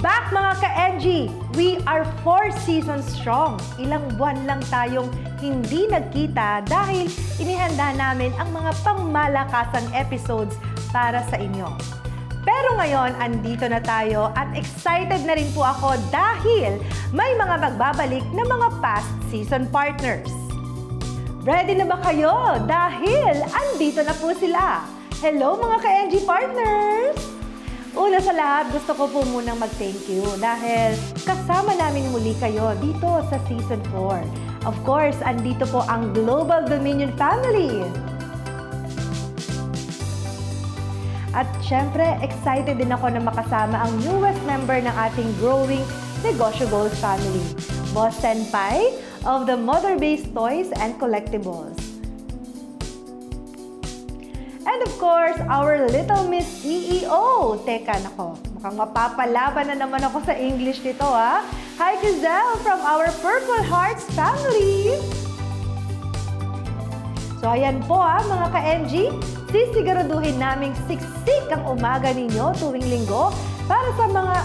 back mga ka-NG! We are 4 seasons strong. Ilang buwan lang tayong hindi nagkita dahil inihanda namin ang mga pangmalakasang episodes para sa inyo. Pero ngayon, andito na tayo at excited na rin po ako dahil may mga magbabalik na mga past season partners. Ready na ba kayo? Dahil andito na po sila. Hello mga ka-NG partners! Una sa lahat, gusto ko po munang mag-thank you dahil kasama namin muli kayo dito sa Season 4. Of course, andito po ang Global Dominion Family. At syempre, excited din ako na makasama ang newest member ng ating growing Negosyo Goals family, Boss Senpai of the Mother-Based Toys and Collectibles. And of course, our little Miss CEO. Teka, nako, mukhang mapapalaban na naman ako sa English nito, ha? Hi, Giselle from our Purple Hearts family. So, ayan po, mga ka-NG. Sisiguraduhin naming siksik ang umaga ninyo tuwing linggo para sa mga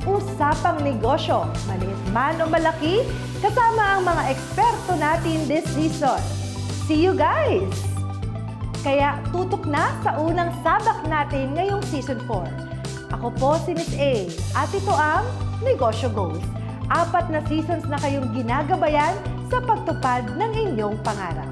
usapang negosyo, maliit man o malaki, kasama ang mga eksperto natin this season. See you guys! Kaya tutok na sa unang sabak natin ngayong Season 4. Ako po si Miss A at ito ang Negosyo Goals. 4 na seasons na kayong ginagabayan sa pagtupad ng inyong pangarap.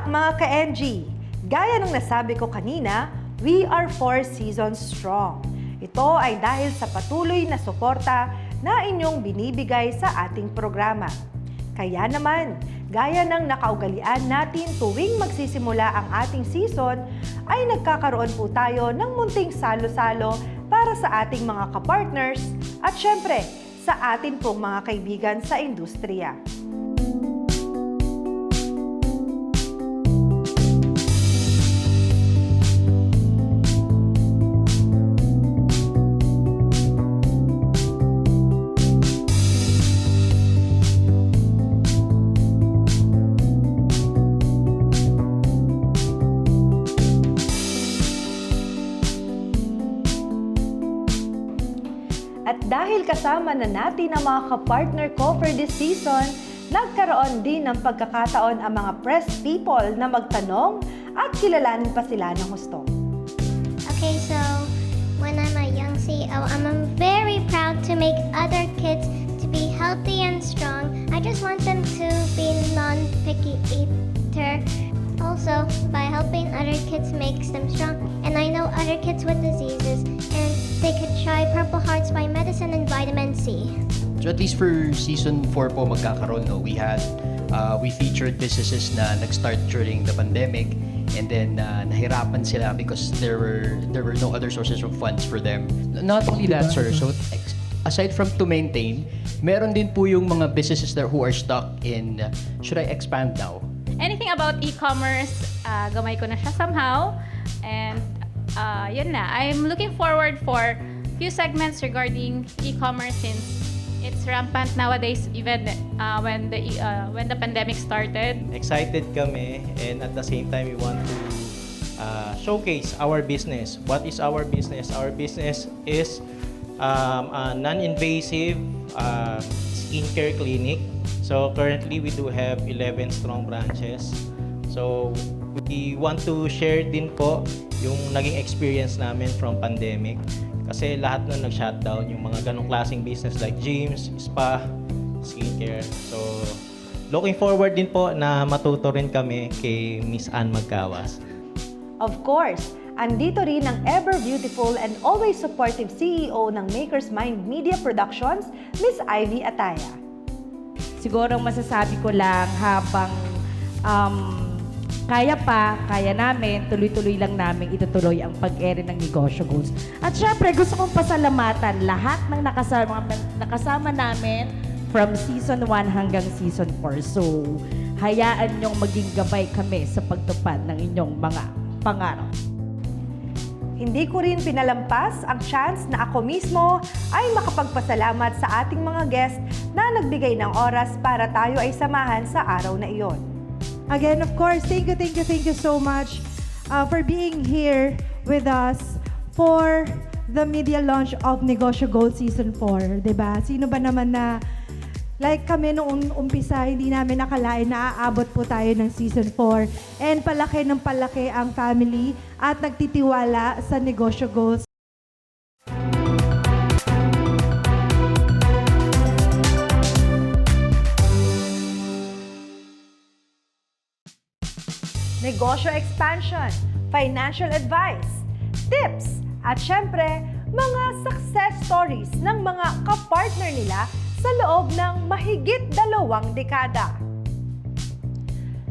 Mga ka-NG, gaya ng nasabi ko kanina, we are 4 seasons strong. Ito ay dahil sa patuloy na suporta na inyong binibigay sa ating programa. Kaya naman, gaya ng nakaugalian natin tuwing magsisimula ang ating season, ay nagkakaroon po tayo ng munting salo-salo para sa ating mga kapartners at syempre, sa atin pong mga kaibigan sa industriya. At dahil kasama na natin ang mga kapartner ko for this season, nagkaroon din ng pagkakataon ang mga press people na magtanong at kilalanin pa sila ng husto. Okay, so when I'm a young CEO, I'm very proud to make other kids to be healthy and strong. I just want them to be non-picky eater. Also, by helping other kids makes them strong. And I know other kids with diseases, and they could try Purple Hearts by Medicine and Vitamin C. So at least for Season 4 po magkakaroon, no? We featured businesses na nag-start during the pandemic and then nahirapan sila because there were no other sources of funds for them. Not only that, sir, so aside from to maintain, meron din po yung mga businesses there who are stuck in, should I expand now? Anything about e-commerce, gamay ko na siya somehow. And yun na, I'm looking forward for few segments regarding e-commerce since it's rampant nowadays even when the pandemic started. Excited kami and at the same time we want to showcase our business. What is our business? Our business is a non-invasive skincare clinic. So currently we do have 11 strong branches. So we want to share din po yung naging experience namin from pandemic. Kasi lahat nun nag-shutdown, yung mga ganong klaseng business like gyms, spa, skincare. So looking forward din po na matuto rin kami kay Miss Ann Magkawas. Of course, andito rin ang ever-beautiful and always supportive CEO ng Maker's Mind Media Productions, Miss Ivy Ataya. Siguro masasabi ko lang habang kaya namin, tuloy-tuloy lang namin itutuloy ang pag-ere ng Negosyo Goals. At syempre, gusto kong pasalamatan lahat ng nakasama namin from Season 1 hanggang Season 4. So, hayaan niyong maging gabay kami sa pagtupad ng inyong mga pangarap. Hindi ko rin pinalampas ang chance na ako mismo ay makapagpasalamat sa ating mga guest na nagbigay ng oras para tayo ay samahan sa araw na iyon. Again, of course, thank you so much for being here with us for the media launch of Negosyo Gold Season 4. Diba? Sino ba naman na, like kami noong umpisa, hindi namin nakalain na aabot po tayo ng Season 4. And palaki ng palaki ang family at nagtitiwala sa Negosyo Goals. Negosyo expansion, financial advice, tips, at syempre, mga success stories ng mga kapartner nila sa loob ng mahigit 2 dekada.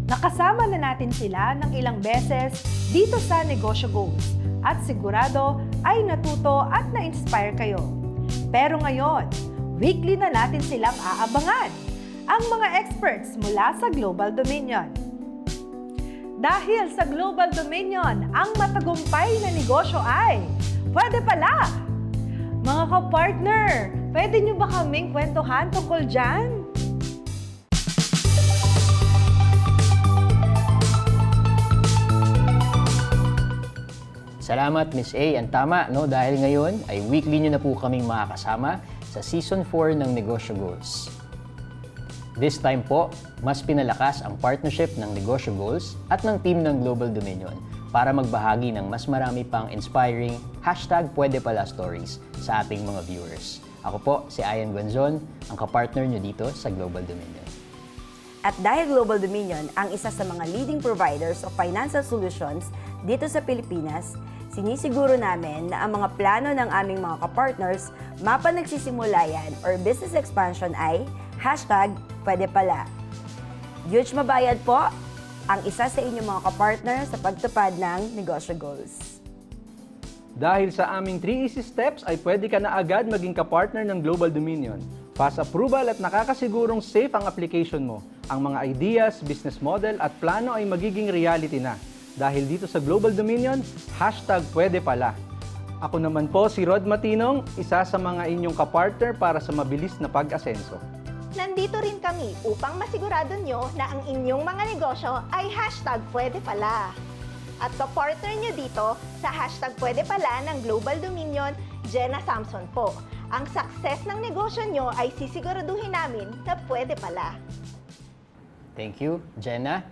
Nakasama na natin sila ng ilang beses dito sa Negosyo Goals at sigurado ay natuto at na-inspire kayo. Pero ngayon, weekly na natin silang aabangan, ang mga experts mula sa Global Dominion. Dahil sa Global Dominion, ang matagumpay na negosyo ay pwede pala. Mga kapartner, pwede nyo ba kaming kwentuhan tungkol dyan? Salamat, Miss A. Ang tama, no? Dahil ngayon ay weekly nyo na po kaming makakasama sa Season 4 ng Negosyo Goals. This time po, mas pinalakas ang partnership ng Negosyo Goals at ng team ng Global Dominion para magbahagi ng mas marami pang inspiring #pwedepala stories sa ating mga viewers. Ako po, si Ian Guanzon, ang kapartner nyo dito sa Global Dominion. At dahil Global Dominion ang isa sa mga leading providers of financial solutions dito sa Pilipinas, sinisiguro namin na ang mga plano ng aming mga kapartners mapa nagsisimulayan or business expansion ay #pwedepala. Huge mabayad po ang isa sa inyong mga kapartner sa pagtupad ng Negosyo Goals. Dahil sa aming 3 easy steps ay pwede ka na agad maging kapartner ng Global Dominion. Fast approval at nakakasigurong safe ang application mo. Ang mga ideas, business model at plano ay magiging reality na. Dahil dito sa Global Dominion, #pwedepala. Ako naman po si Rod Matinong, isa sa mga inyong kapartner para sa mabilis na pag-asenso. Nandito rin kami upang masigurado nyo na ang inyong mga negosyo ay #pwedepala. At kapartner nyo dito sa #pwedepala ng Global Dominion, Jenna Samson po. Ang success ng negosyo nyo ay sisiguraduhin namin na pwede pala. Thank you, Jenna.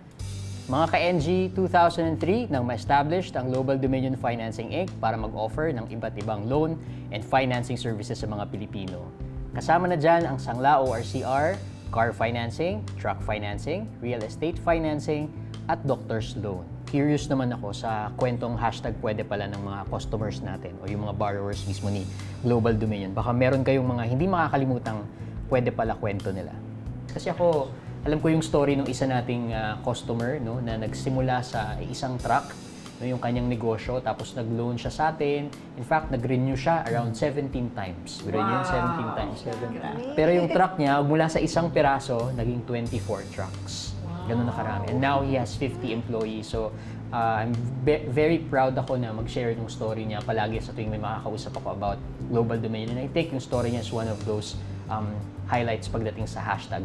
Mga ka-NG, 2003 nang ma-established ang Global Dominion Financing Inc. para mag-offer ng iba't ibang loan and financing services sa mga Pilipino. Kasama na dyan ang Sangla ORCR, car financing, truck financing, real estate financing, at doctor's loan. Curious naman ako sa kwentong #pwedepala ng mga customers natin o yung mga borrowers mismo ni Global Dominion. Baka meron kayong mga hindi makakalimutang pwede pala kwento nila. Kasi ako, alam ko yung story ng isa nating customer, no, na nagsimula sa isang truck, no, yung kanyang negosyo, tapos nag-loan siya sa atin. In fact, nag-renew siya around 17 times. Yun, 17 times. Pero yung truck niya, mula sa isang piraso, naging 24 trucks. Ganun na karami. And now he has 50 employees. So, I'm very proud ako na mag-share yung story niya palagi sa tuwing may makakausap ako about Global Dominion. And I think yung story niya is one of those highlights pagdating sa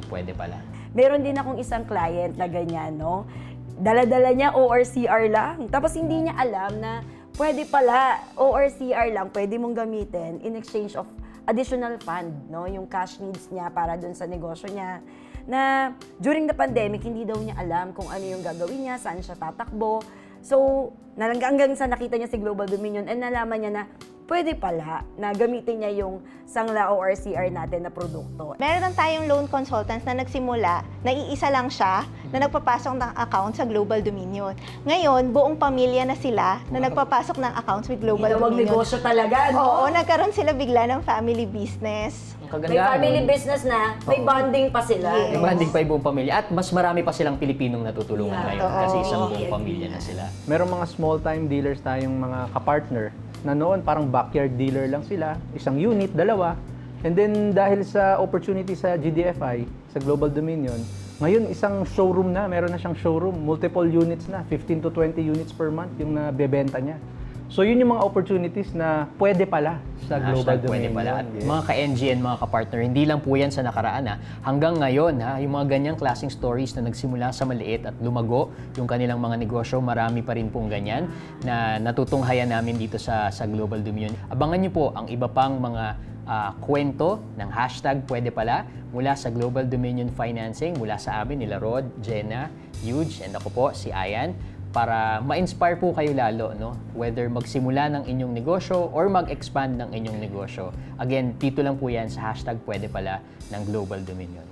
#pwedepala. Meron din akong isang client na ganyan, no? Dala-dala niya ORCR lang. Tapos hindi niya alam na pwede pala ORCR lang, pwede mong gamitin in exchange of additional fund, no? Yung cash needs niya para dun sa negosyo niya. Na during the pandemic, hindi daw niya alam kung ano yung gagawin niya, saan siya tatakbo. So, hanggang sa nakita niya si Global Dominion and nalaman niya na pwede pala na gamitin niya yung Sangla o RCR natin na produkto. Meron tayong loan consultants na nagsimula, na iisa lang siya na nagpapasok ng account sa Global Dominion. Ngayon, buong pamilya na sila na nagpapasok ng accounts with Global Dominion. Negosyo talaga, no? Oo, nagkaroon sila bigla ng family business. May family business na, may bonding pa sila. Yes. May banding pa yung buong pamilya at mas marami pa silang Pilipinong natutulungan Yeah. ngayon kasi isang Oo. buong pamilya na sila. Merong mga small-time dealers tayong mga kapartner na noon parang backyard dealer lang sila, isang unit, dalawa. And then dahil sa opportunity sa GDFI, sa Global Dominion, ngayon isang showroom na, meron na siyang showroom, multiple units na, 15 to 20 units per month yung nabebenta niya. So yun yung mga opportunities na pwede pala sa Global Hashtag pwede Dominion. pala. At Yes. mga ka-NGN, mga ka-partner, hindi lang po yan sa nakaraan ha. Hanggang ngayon ha, yung mga ganyang klaseng stories na nagsimula sa maliit at lumago yung kanilang mga negosyo, marami pa rin pong ganyan na natutunghayan namin dito sa Global Dominion. Abangan niyo po ang iba pang mga kwento ng hashtag pwede pala mula sa Global Dominion Financing, mula sa amin nila Rod, Jenna, Huge, and ako po si Ayan, para ma-inspire po kayo lalo, no? Whether magsimula ng inyong negosyo or mag-expand ng inyong negosyo. Again, dito lang po yan sa hashtag pwede pala ng Global Dominion.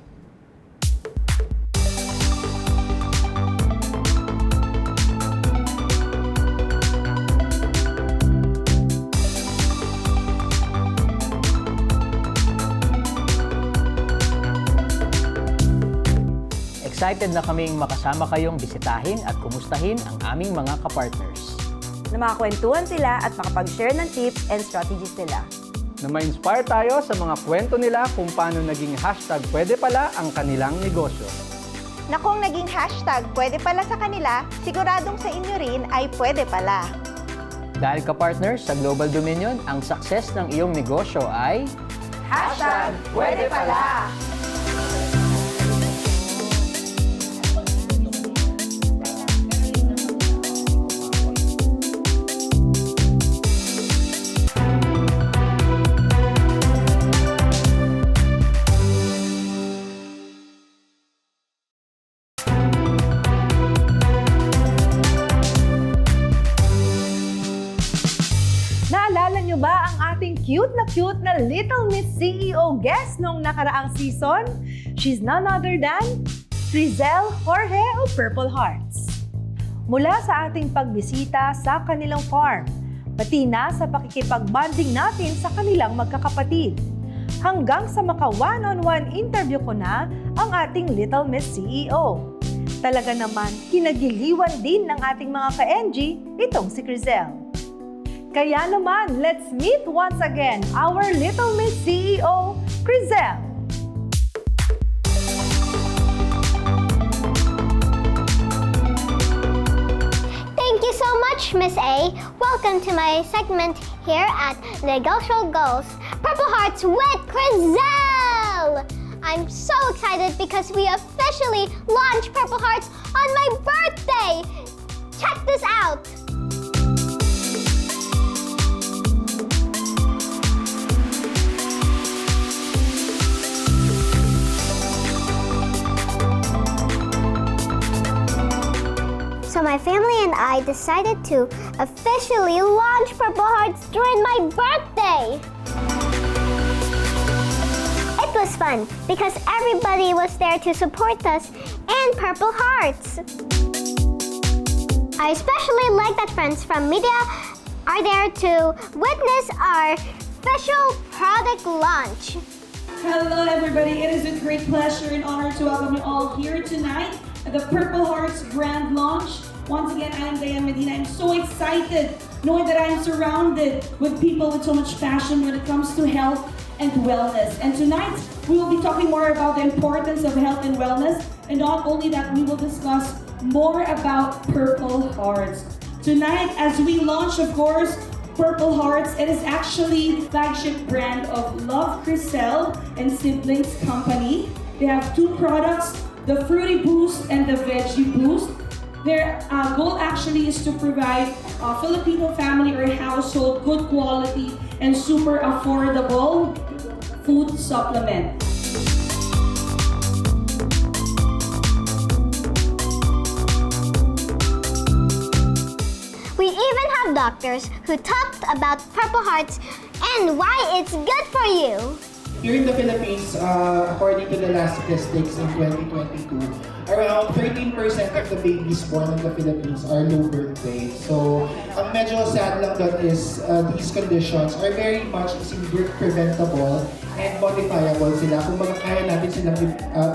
Excited na kaming makasama kayong bisitahin at kumustahin ang aming mga kapartners. Na makakwentuhan sila at makapag-share ng tips and strategies nila. Na ma-inspire tayo sa mga kwento nila kung paano naging hashtag pwede pala ang kanilang negosyo. Na kung naging hashtag pwede pala sa kanila, siguradong sa inyo rin ay pwede pala. Dahil ka-partners sa Global Dominion, ang success ng iyong negosyo ay Hashtag pwede pala! Naalala nyo ba ang ating cute na Little Miss CEO guest nung nakaraang season? She's none other than Crizel Jorge of Purple Hearts. Mula sa ating pagbisita sa kanilang farm, pati na sa pakikipag-bonding natin sa kanilang magkakapatid, hanggang sa maka one-on-one interview ko na ang ating Little Miss CEO. Talaga naman, kinagiliwan din ng ating mga ka-NG itong si Crizel. Kaya naman, let's meet once again our Little Miss CEO, Crizel. Thank you so much, Miss A. Welcome to my segment here at Negosyo Goals, Purple Hearts with Crizel! I'm so excited because we officially launched Purple Hearts on my birthday! Check this out! So my family and I decided to officially launch Purple Hearts during my birthday. It was fun because everybody was there to support us and Purple Hearts. I especially like that friends from media are there to witness our official product launch. Hello everybody, it is a great pleasure and honor to welcome you all here tonight at the Purple Hearts grand launch. Once again, I am Diane Medina. I'm so excited knowing that I am surrounded with people with so much passion when it comes to health and wellness. And tonight, we will be talking more about the importance of health and wellness. And not only that, we will discuss more about Purple Hearts. Tonight, as we launch, of course, Purple Hearts, it is actually flagship brand of Love Crizel and Siblings Company. They have two products, the Fruity Boost and the Veggie Boost. Their goal actually is to provide a Filipino family or household good quality and super affordable food supplement. We even have the doctors who talked about Purple Hearts and why it's good for you. Here in the Philippines, according to the last statistics in 2022, around 13% of the babies born in the Philippines are low birth weight. So, ang medyo sad lang doon is these conditions are very much preventable and modifiable sila. Kung kaya natin silang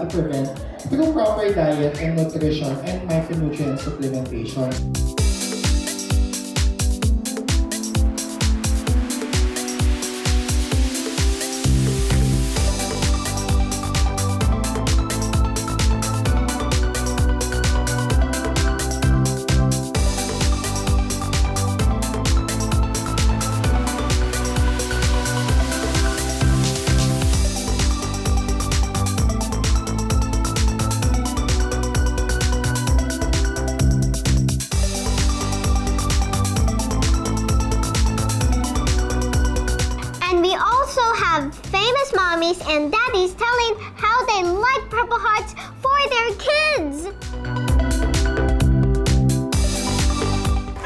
i-prevent through proper diet and nutrition and micronutrient supplementation. And we also have famous mommies and daddies telling how they like Purple Hearts for their kids.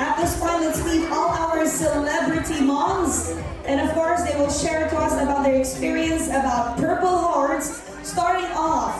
At this point, let's meet all our celebrity moms. And of course, they will share to us about their experience about Purple Hearts. Starting off,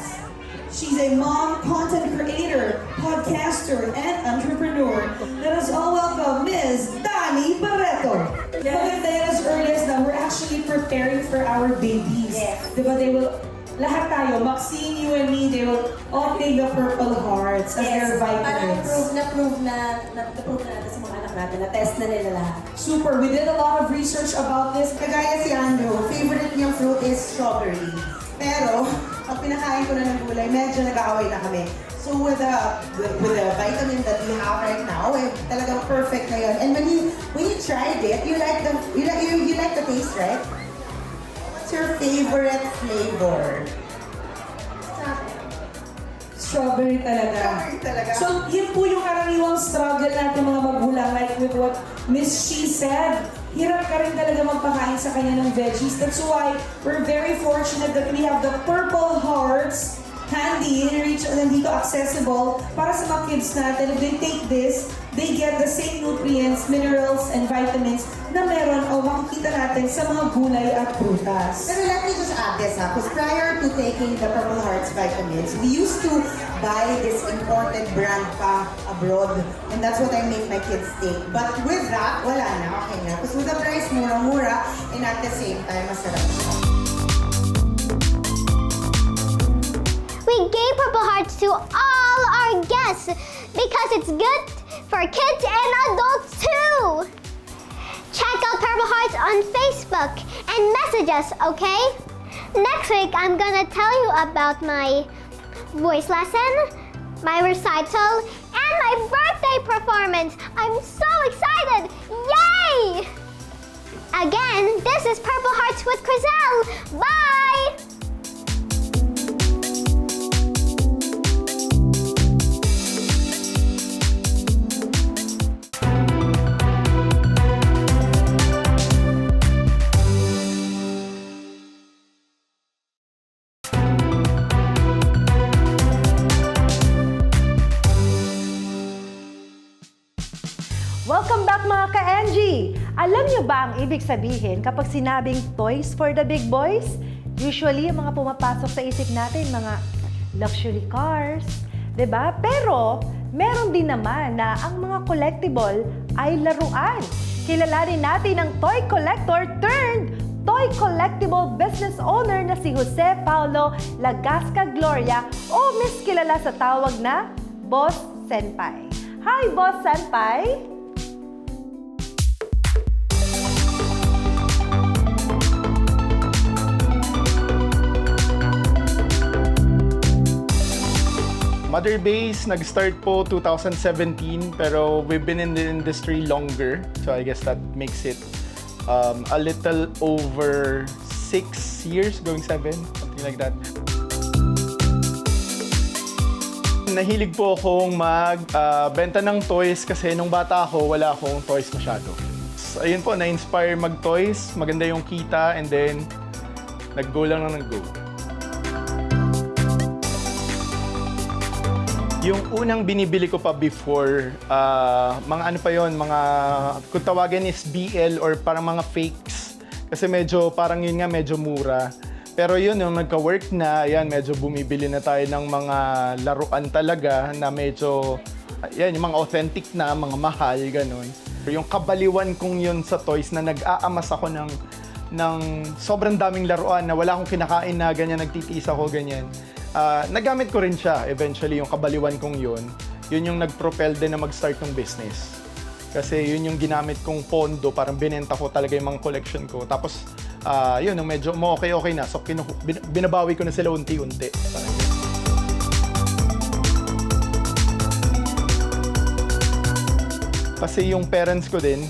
she's a mom, content creator, podcaster, and entrepreneur. Let us all welcome Ms. Dani Barreto. Maganda yan as early as now, we're actually preparing for our babies. Yes. Diba, they will, lahat tayo, Maxine, you and me, they will all take the Purple Hearts as their vitamins. Na-prove na natin sa mga anak natin, na-test na nila lahat. Super, we did a lot of research about this. Kagaya si Andrew, favorite niyang fruit is strawberry. Pero, pag pinakain ko na ng gulay, medyo nag-aaway na kami. So with the vitamin that we have right now, talagang perfect na yun. And when you tried it, you like the taste, right? What's your favorite flavor? Strawberry talaga. Strawberry talaga. So, yun po yung karaniwang struggle natin mga magulang, like with what Miss She said. Hirap ka rin talaga magpakain sa kanya ng veggies. That's why we're very fortunate that we have the Purple Hearts handy, nandito accessible para sa mga kids natin. If they take this, they get the same nutrients, minerals, and vitamins na meron o makikita natin sa mga gulay at prutas. Pero let me just add this, because prior to taking the Purple Hearts vitamins, we used to buy this imported brand pa abroad, and that's what I make my kids take. But with that, wala na, okay na. Because with the price, mura-mura, and at the same time, masarap. We gave Purple Hearts to all our guests because it's good for kids and adults too. Check out Purple Hearts on Facebook and message us, okay? Next week, I'm gonna tell you about my voice lesson, my recital, and my birthday performance. I'm so excited! Yay! Again, this is Purple Hearts with Crizelle. Bye! Welcome back mga ka-NG! Alam niyo ba ang ibig sabihin kapag sinabing toys for the big boys? Usually, yung mga pumapasok sa isip natin, mga luxury cars, 'di ba? Pero, meron din naman na ang mga collectible ay laruan. Kilalanin natin ang toy collector turned toy collectible business owner na si Jose Paulo Lagasca Gloria o mas kilala sa tawag na Boss Senpai. Hi, Boss Senpai! Mother Base, nag-start po 2017, pero we've been in the industry longer. So I guess that makes it a little over 6 years, going 7, something like that. Nahilig po akong magbenta ng toys kasi nung bata ako, wala akong toys masyado. So, ayun po, na-inspire mag-toys, maganda yung kita, and then nag-go lang ng nag-go. Yung unang binibili ko pa before, mga ano pa yon, mga kung tawagin is BL or parang mga fakes. Kasi medyo parang yun nga, medyo mura. Pero yun, yung nagka-work na, ayan, medyo bumibili na tayo ng mga laruan talaga na medyo, ayan, yung mga authentic na, mga mahal, ganun. Yung kabaliwan kong yun sa toys na nag-aamas ako ng sobrang daming laruan na wala akong kinakain na ganyan, nagtitiis ako, ganyan. Nagamit ko rin siya eventually, yung kabaliwan kong yun yung nag-propel din na mag-start ng business. Kasi yun yung ginamit kong pondo, parang binenta ko talaga yung mga collection ko. Tapos, yun, yung medyo okay na. So, binabawi ko na sila unti-unti. Kasi yung parents ko din,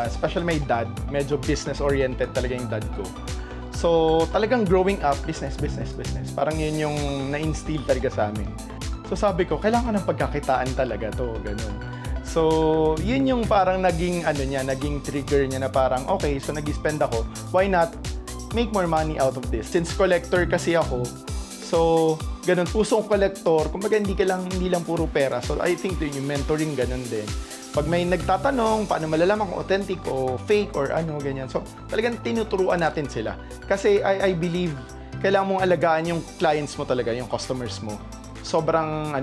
especially my dad, medyo business-oriented talaga yung dad ko. So, talagang growing up, business. Parang yun yung na-instill talaga sa amin. So, sabi ko, kailangan ng pagkakitaan talaga to, ganun. So, yun yung parang naging trigger niya na parang, okay, so nag-spend ako, why not make more money out of this? Since collector kasi ako, so, ganun, pusong collector, kumbaga hindi lang puro pera. So, I think yung mentoring, ganun din. Pag may nagtatanong, paano malalaman kung authentic o fake or ano, ganyan. So, talagang tinuturuan natin sila. Kasi I believe, kailangan mong alagaan yung clients mo talaga, yung customers mo. Sobrang,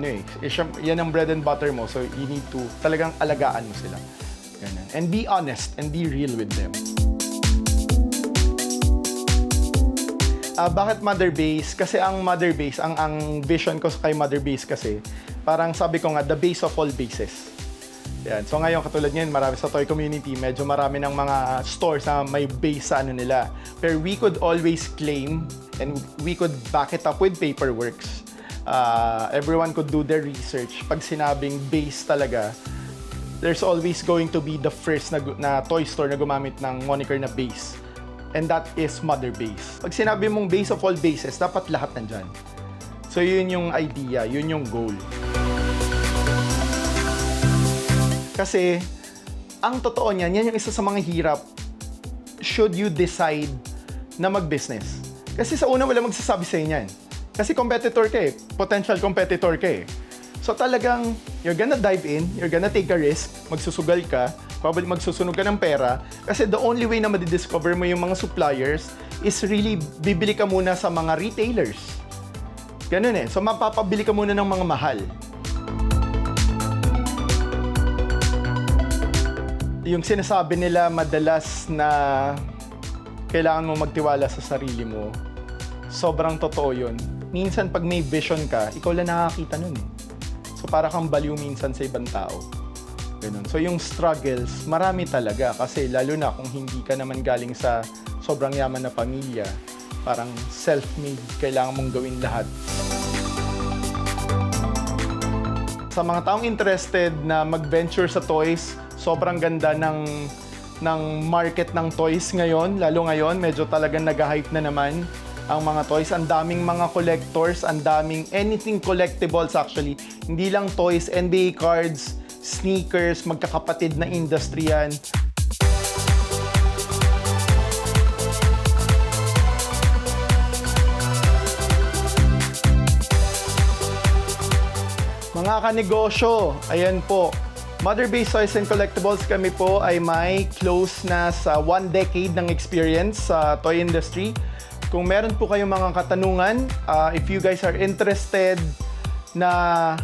yan ang bread and butter mo. So, you need to talagang alagaan mo sila. Ganyan. And be honest and be real with them. Bakit Mother Base? Kasi ang Mother Base, ang vision ko kay Mother Base kasi, parang sabi ko nga, the base of all bases. Yan. So ngayon, katulad ngayon, marami sa toy community, medyo marami ng mga stores na may base sa ano nila. Pero we could always claim and we could back it up with paperworks. Everyone could do their research. Pag sinabing base talaga, there's always going to be the first na toy store na gumamit ng moniker na base. And that is Mother Base. Pag sinabi mong base of all bases, dapat lahat nandyan. So yun yung idea, yun yung goal. Kasi, ang totoo niyan, yan yung isa sa mga hirap should you decide na mag-business. Kasi sa una, wala magsasabi sa inyo yan. Kasi competitor ka eh. Potential competitor ka eh. So talagang, you're gonna dive in, you're gonna take a risk, magsusugal ka, probably magsusunog ka ng pera. Kasi the only way na madidiscover mo yung mga suppliers is really bibili ka muna sa mga retailers. Ganun eh. So mapapabili ka muna ng mga mahal. Yung sinasabi nila madalas na kailangan mo magtiwala sa sarili mo, sobrang totoo yun. Minsan pag may vision ka, ikaw lang nakakita nun eh. So para kang baliw minsan sa ibang tao. Ganun. So yung struggles, marami talaga kasi lalo na kung hindi ka naman galing sa sobrang yaman na pamilya, parang self-made, kailangan mong gawin lahat. Sa mga taong interested na mag-venture sa toys, sobrang ganda ng market ng toys ngayon. Lalo ngayon, medyo talagang nag-hype na naman ang mga toys. Ang daming mga collectors, ang daming anything collectibles actually. Hindi lang toys, NBA cards, sneakers, magkakapatid na industry yan. Mga kanegosyo, ayan po. Mother Base Toys and Collectibles, kami po ay may close na sa 1 decade ng experience sa toy industry. Kung meron po kayong mga katanungan, if you guys are interested na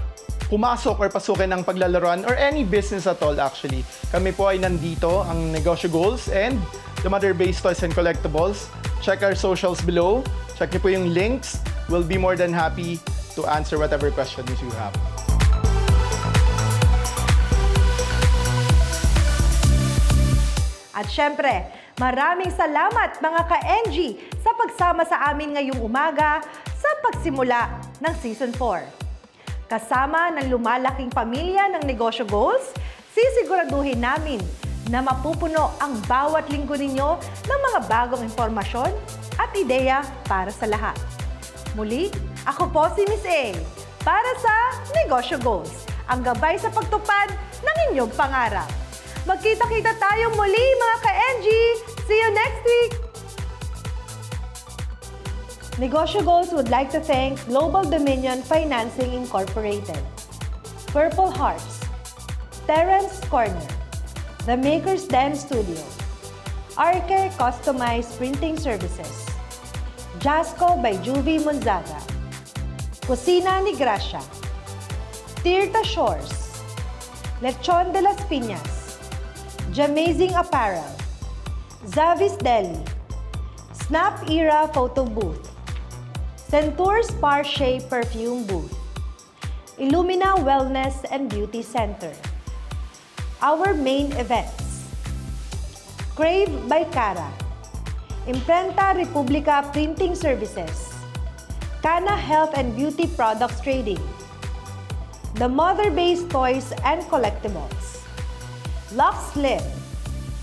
pumasok or pasukin ng paglalaroan or any business at all actually, kami po ay nandito, ang Negosyo Goals and the Mother Base Toys and Collectibles. Check our socials below. Check niyo po yung links. We'll be more than happy to answer whatever questions you have. At syempre, maraming salamat mga ka-NG sa pagsama sa amin ngayong umaga sa pagsimula ng Season 4. Kasama ng lumalaking pamilya ng Negosyo Goals, sisiguraduhin namin na mapupuno ang bawat linggo ninyo ng mga bagong impormasyon at ideya para sa lahat. Muli, ako po si Miss A para sa Negosyo Goals, ang gabay sa pagtupad ng inyong pangarap. Magkita-kita tayong muli mga ka-NG! See you next week! Negosyo Goals would like to thank Global Dominion Financing Incorporated. Purple Hearts, Terrence Corner, The Maker's Den Studio, Arke Customized Printing Services, Jasco by Juvie Monzaga, Cocina ni Gracia, Tirta Shores, Lechon de las Piñas, Jamazing Apparel, Zavis Deli, Snap Era Photo Booth, Centur's Parche Perfume Booth, Illumina Wellness and Beauty Center. Our main events: Crave by Cara, Imprenta Republica Printing Services, Cana Health and Beauty Products Trading, The Mother Base Toys and Collectibles, Lux Slim,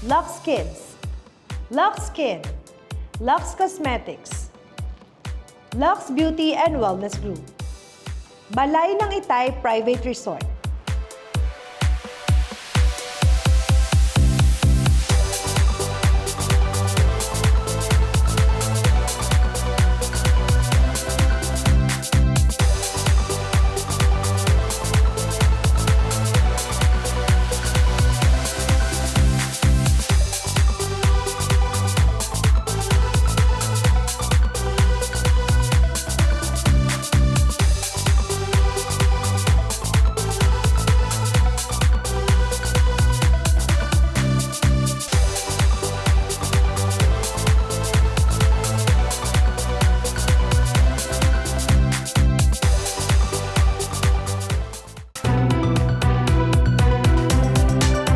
Lux Kids, Lux Skin, Lux Cosmetics, Lux Beauty and Wellness Group, Balay ng Itay Private Resort,